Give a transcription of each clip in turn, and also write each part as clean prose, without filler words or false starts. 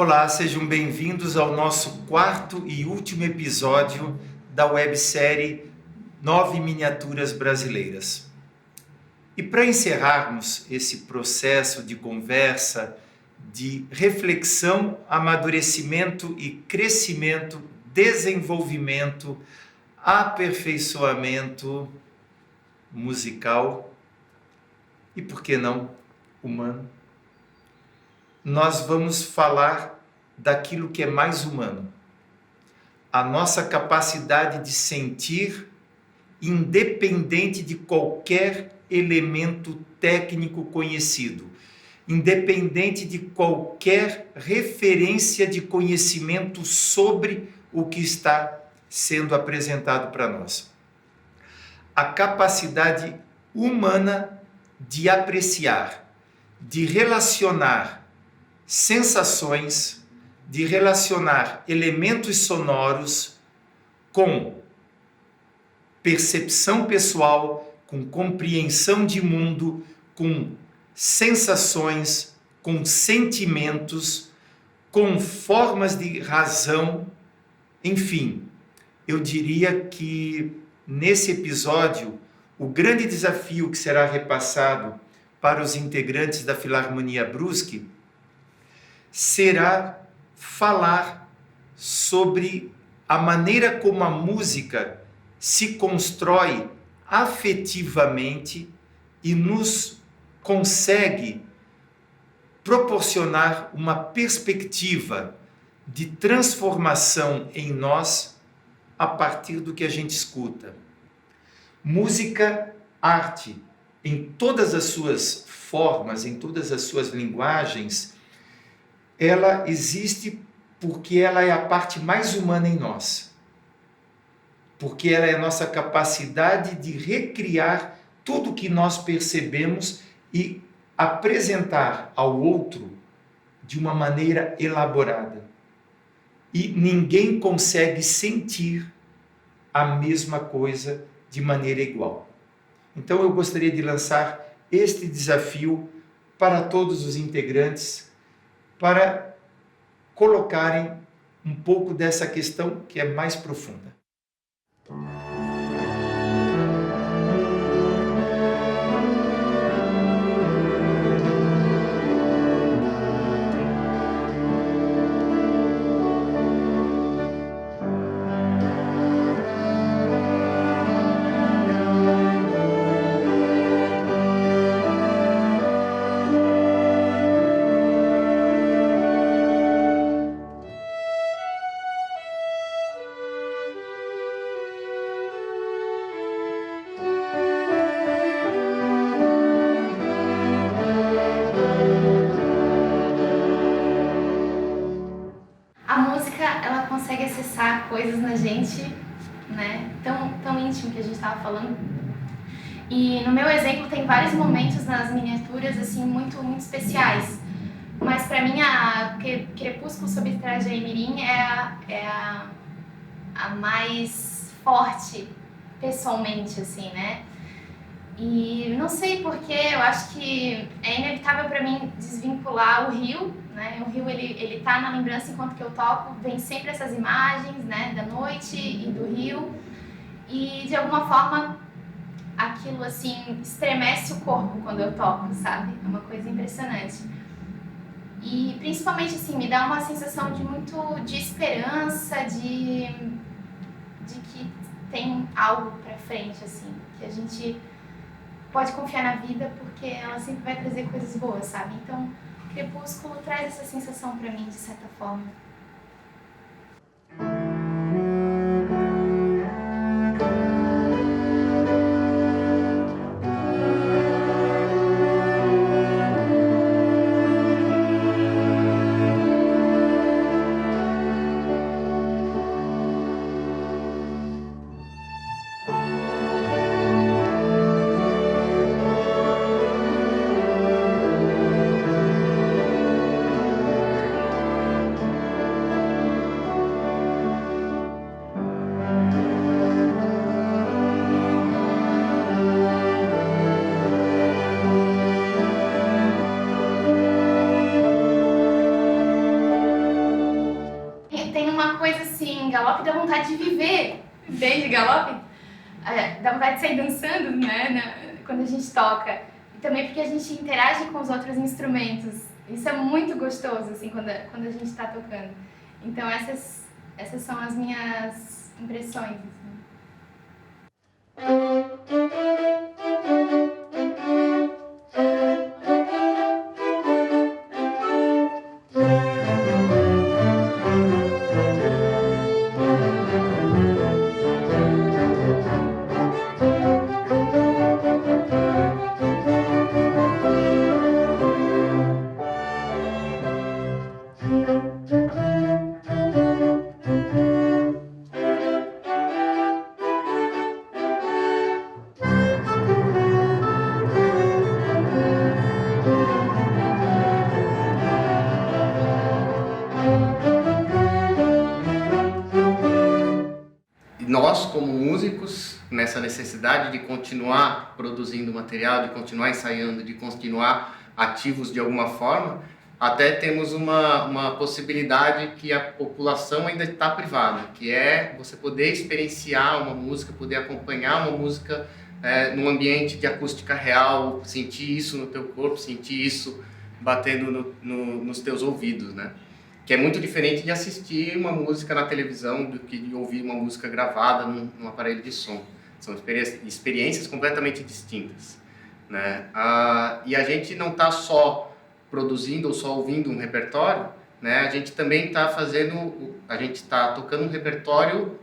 Olá, sejam bem-vindos ao nosso quarto e último episódio da websérie 9 Miniaturas Brasileiras. E para encerrarmos esse processo de conversa, de reflexão, amadurecimento e crescimento, desenvolvimento, aperfeiçoamento musical e, por que não, humano, nós vamos falar daquilo que é mais humano. A nossa capacidade de sentir, independente de qualquer elemento técnico conhecido, independente de qualquer referência de conhecimento sobre o que está sendo apresentado para nós. A capacidade humana de apreciar, de relacionar sensações, de relacionar elementos sonoros com percepção pessoal, com compreensão de mundo, com sensações, com sentimentos, com formas de razão, enfim. Eu diria que nesse episódio, o grande desafio que será repassado para os integrantes da Filarmonia Brusque será falar sobre a maneira como a música se constrói afetivamente e nos consegue proporcionar uma perspectiva de transformação em nós a partir do que a gente escuta. Música, arte, em todas as suas formas, em todas as suas linguagens, ela existe porque ela é a parte mais humana em nós. Porque ela é a nossa capacidade de recriar tudo o que nós percebemos e apresentar ao outro de uma maneira elaborada. E ninguém consegue sentir a mesma coisa de maneira igual. Então eu gostaria de lançar este desafio para todos os integrantes, para colocarem um pouco dessa questão que é mais profunda. Ela consegue acessar coisas na gente, né, tão íntimo que a gente estava falando. E no meu exemplo tem vários momentos nas miniaturas assim muito especiais. Mas para mim a Crepúsculo sob Traje Mirim é a mais forte pessoalmente, assim, né? E não sei porquê, eu acho que é inevitável para mim desvincular o rio, né? O rio ele tá na lembrança enquanto que eu toco, vem sempre essas imagens, né, da noite e do rio, e de alguma forma aquilo assim estremece o corpo quando eu toco, sabe? É uma coisa impressionante. E principalmente assim me dá uma sensação de esperança, de que tem algo para frente, assim, que a gente pode confiar na vida porque ela sempre vai trazer coisas boas, sabe? Então, Crepúsculo traz essa sensação pra mim, de certa forma. coisa assim, galope dá vontade de viver, desde galope, dá vontade de sair dançando, né, quando a gente toca. E também porque a gente interage com os outros instrumentos. Isso é muito gostoso, assim, quando a gente está tocando. Então essas são as minhas impressões, assim. Nós, como músicos, nessa necessidade de continuar produzindo material, de continuar ensaiando, de continuar ativos de alguma forma, até temos uma possibilidade que a população ainda está privada, que é você poder experienciar uma música, poder acompanhar uma música num ambiente de acústica real, sentir isso no teu corpo, sentir isso batendo nos teus ouvidos, né? Que é muito diferente de assistir uma música na televisão do que de ouvir uma música gravada num aparelho de som. São experiências completamente distintas, né? E a gente não está só produzindo ou só ouvindo um repertório, né? A gente também está tocando um repertório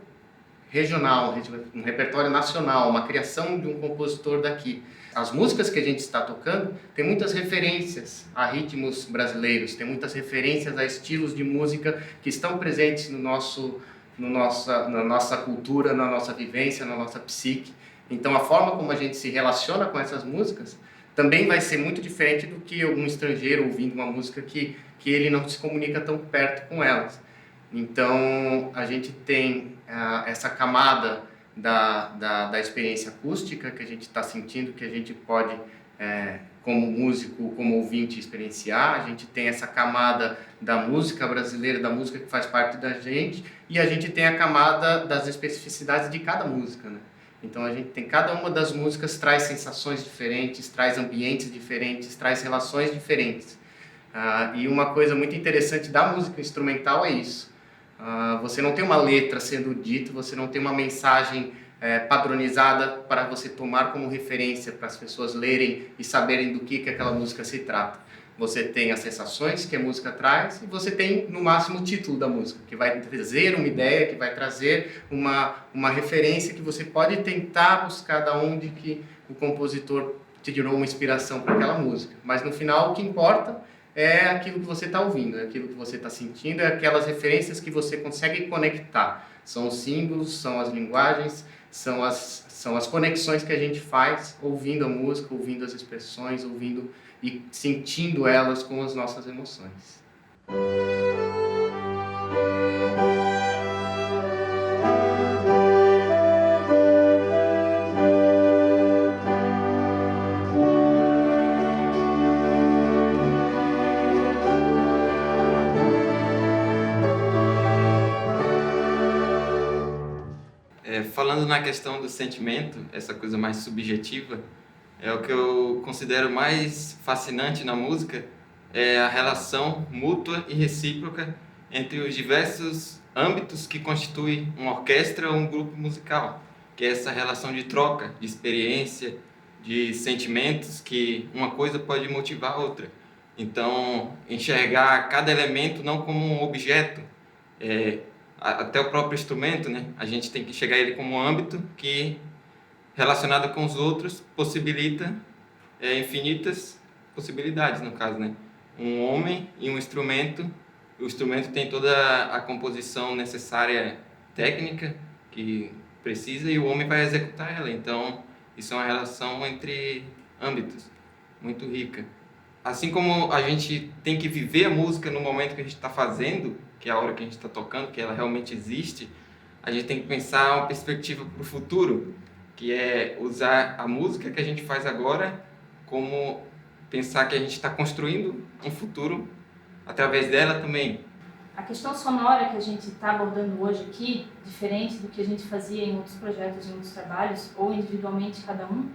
regional, um repertório nacional, uma criação de um compositor daqui. As músicas que a gente está tocando tem muitas referências a ritmos brasileiros, tem muitas referências a estilos de música que estão presentes na nossa cultura, na nossa vivência, na nossa psique. Então a forma como a gente se relaciona com essas músicas também vai ser muito diferente do que algum estrangeiro ouvindo uma música que ele não se comunica tão perto com elas. Então a gente tem essa camada da experiência acústica que a gente está sentindo, que a gente pode, como músico, como ouvinte, experienciar. A gente tem essa camada da música brasileira, da música que faz parte da gente, e a gente tem a camada das especificidades de cada música, né? Então a gente tem, cada uma das músicas traz sensações diferentes, traz ambientes diferentes, traz relações diferentes. E uma coisa muito interessante da música instrumental é isso. Você não tem uma letra sendo dita, você não tem uma mensagem padronizada para você tomar como referência para as pessoas lerem e saberem do que aquela música se trata. Você tem as sensações que a música traz e você tem, no máximo, o título da música, que vai trazer uma ideia, que vai trazer uma referência que você pode tentar buscar da onde que o compositor te tirou uma inspiração para aquela música. Mas, no final, o que importa é aquilo que você está ouvindo, é aquilo que você está sentindo, é aquelas referências que você consegue conectar. São os símbolos, são as linguagens, são as conexões que a gente faz ouvindo a música, ouvindo as expressões, ouvindo e sentindo elas com as nossas emoções. Falando na questão do sentimento, essa coisa mais subjetiva, o que eu considero mais fascinante na música é a relação mútua e recíproca entre os diversos âmbitos que constituem uma orquestra ou um grupo musical, que é essa relação de troca, de experiência, de sentimentos, que uma coisa pode motivar a outra. Então, enxergar cada elemento não como um objeto, até o próprio instrumento, né? A gente tem que enxergar ele como um âmbito que, relacionado com os outros, possibilita infinitas possibilidades, no caso, né? Um homem e um instrumento, o instrumento tem toda a composição necessária técnica que precisa e o homem vai executar ela. Então, isso é uma relação entre âmbitos muito rica. Assim como a gente tem que viver a música no momento que a gente está fazendo, que é a hora que a gente está tocando, que ela realmente existe, a gente tem que pensar uma perspectiva para o futuro, que é usar a música que a gente faz agora como pensar que a gente está construindo um futuro através dela também. A questão sonora que a gente está abordando hoje aqui, diferente do que a gente fazia em outros projetos, em outros trabalhos, ou individualmente cada um,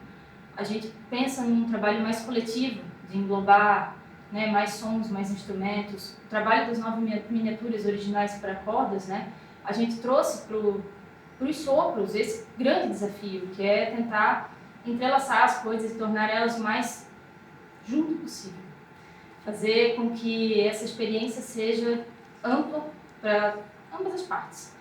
a gente pensa num trabalho mais coletivo, de englobar, né, mais sons, mais instrumentos. O trabalho das 9 miniaturas originais para cordas, né, a gente trouxe para os sopros esse grande desafio, que é tentar entrelaçar as coisas e tornar elas o mais junto possível. Fazer com que essa experiência seja ampla para ambas as partes.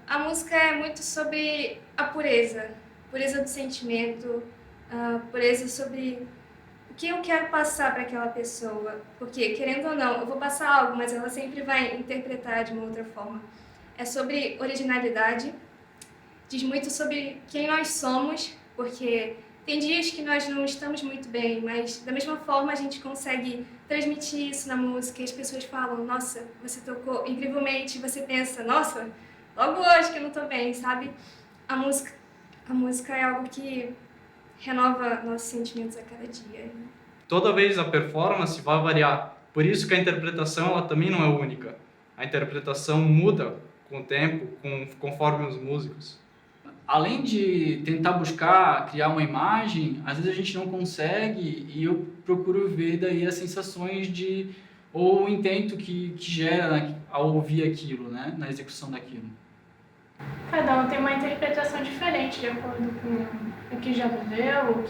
A música é muito sobre a pureza do sentimento, a pureza sobre o que eu quero passar para aquela pessoa. Porque, querendo ou não, eu vou passar algo, mas ela sempre vai interpretar de uma outra forma. É sobre originalidade, diz muito sobre quem nós somos, porque tem dias que nós não estamos muito bem, mas da mesma forma a gente consegue transmitir isso na música e as pessoas falam, nossa, você tocou incrivelmente, você pensa, nossa, logo hoje que eu não estou bem, sabe? A música é algo que renova nossos sentimentos a cada dia. Toda vez a performance vai variar, por isso que a interpretação ela também não é única. A interpretação muda com o tempo, conforme os músicos. Além de tentar buscar criar uma imagem, às vezes a gente não consegue e eu procuro ver daí as sensações ou o intento que gera ao ouvir aquilo, né, na execução daquilo. Cada um tem uma interpretação diferente de acordo com o que já viveu,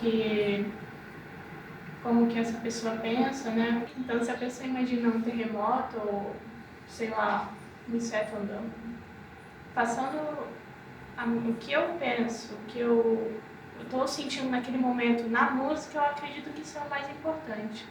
como que essa pessoa pensa, né? Então, se a pessoa imagina um terremoto ou, sei lá, um inseto andando, passando o que eu penso, o que eu estou sentindo naquele momento na música, eu acredito que isso é o mais importante.